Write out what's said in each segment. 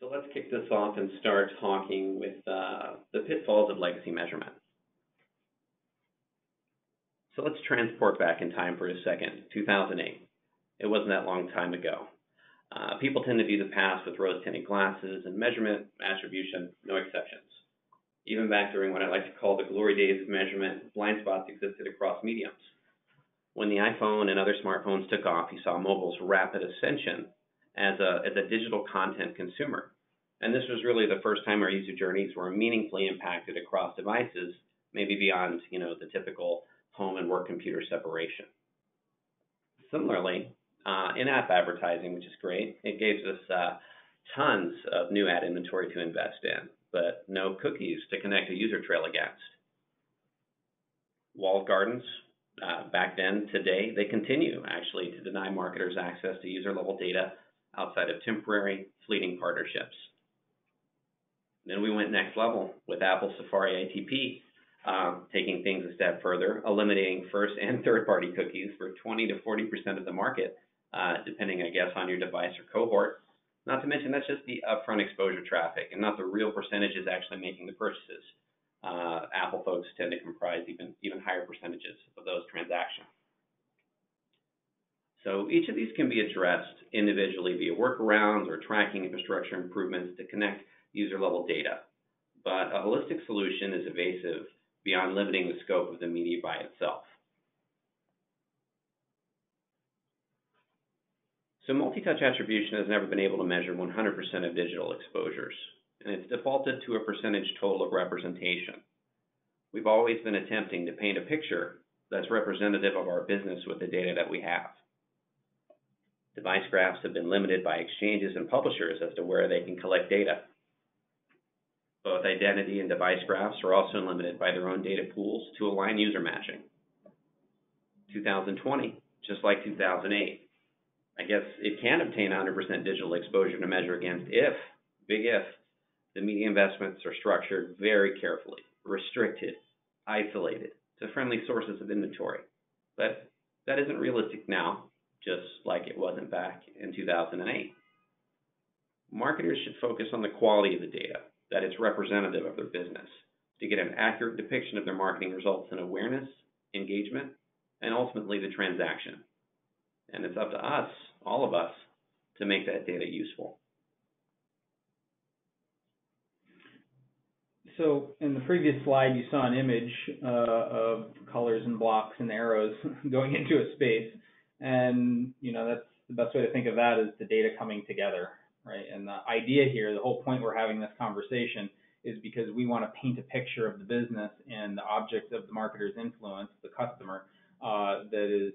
So let's kick this off and start talking with the pitfalls of legacy measurement. So let's transport back in time for a second, 2008. It wasn't that long time ago. People tend to view the past with rose-tinted glasses, and measurement, attribution, no exceptions. Even back during what I like to call the glory days of measurement, blind spots existed across mediums. When the iPhone and other smartphones took off, you saw mobile's rapid ascension as a digital content consumer. And this was really the first time our user journeys were meaningfully impacted across devices, maybe beyond, the typical home and work computer separation. Similarly, in-app advertising, which is great, it gives us tons of new ad inventory to invest in, but no cookies to connect a user trail against. Walled gardens, back then, today, they continue actually to deny marketers access to user-level data outside of temporary, fleeting partnerships. Then we went next level with Apple Safari ITP, taking things a step further, eliminating first and third-party cookies for 20 to 40% of the market, depending, I guess, on your device or cohort. Not to mention that's just the upfront exposure traffic and not the real percentages actually making the purchases. Apple folks tend to comprise even higher percentages of those transactions. So each of these can be addressed individually via workarounds or tracking infrastructure improvements to connect user-level data. But a holistic solution is evasive beyond limiting the scope of the media by itself. So multi-touch attribution has never been able to measure 100% of digital exposures, and it's defaulted to a percentage total of representation. We've always been attempting to paint a picture that's representative of our business with the data that we have. Device graphs have been limited by exchanges and publishers as to where they can collect data. Both identity and device graphs are also limited by their own data pools to align user matching. 2020, just like 2008. I guess it can obtain 100% digital exposure to measure against if, big if, the media investments are structured very carefully, restricted, isolated to friendly sources of inventory. But that isn't realistic now, just like it wasn't back in 2008. Marketers should focus on the quality of the data, that it's representative of their business, to get an accurate depiction of their marketing results in awareness, engagement, and ultimately the transaction. And it's up to us, all of us, to make that data useful. So in the previous slide, you saw an image of colors and blocks and arrows going into a space. And, that's the best way to think of that is the data coming together, right? And the idea here, the whole point we're having this conversation is because we want to paint a picture of the business and the object of the marketer's influence, the customer, that is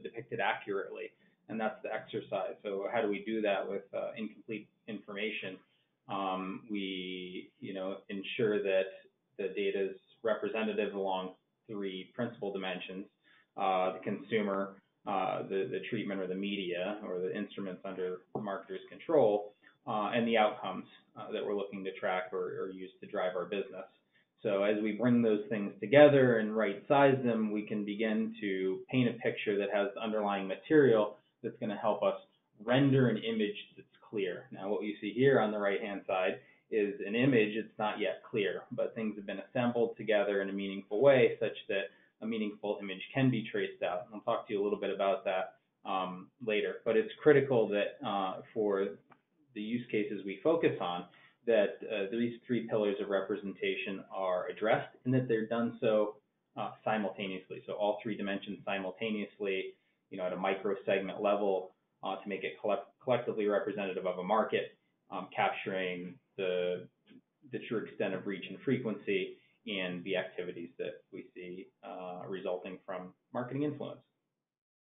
depicted accurately. And that's the exercise. So how do we do that with incomplete information? We, ensure that the data is representative along three principal dimensions: the consumer, the treatment or the media or the instruments under the marketer's control, and the outcomes that we're looking to track or use to drive our business. So as we bring those things together and right-size them, we can begin to paint a picture that has underlying material that's going to help us render an image that's clear. Now, what you see here on the right-hand side is an image. It's not yet clear, but things have been assembled together in a meaningful way such that a meaningful image can be traced out. I'll talk to you a little bit about that later. But it's critical that for the use cases we focus on, that these three pillars of representation are addressed and that they're done so simultaneously. So all three dimensions simultaneously, at a micro segment level to make it collectively representative of a market, capturing the true extent of reach and frequency and the activities that we see resulting from marketing influence.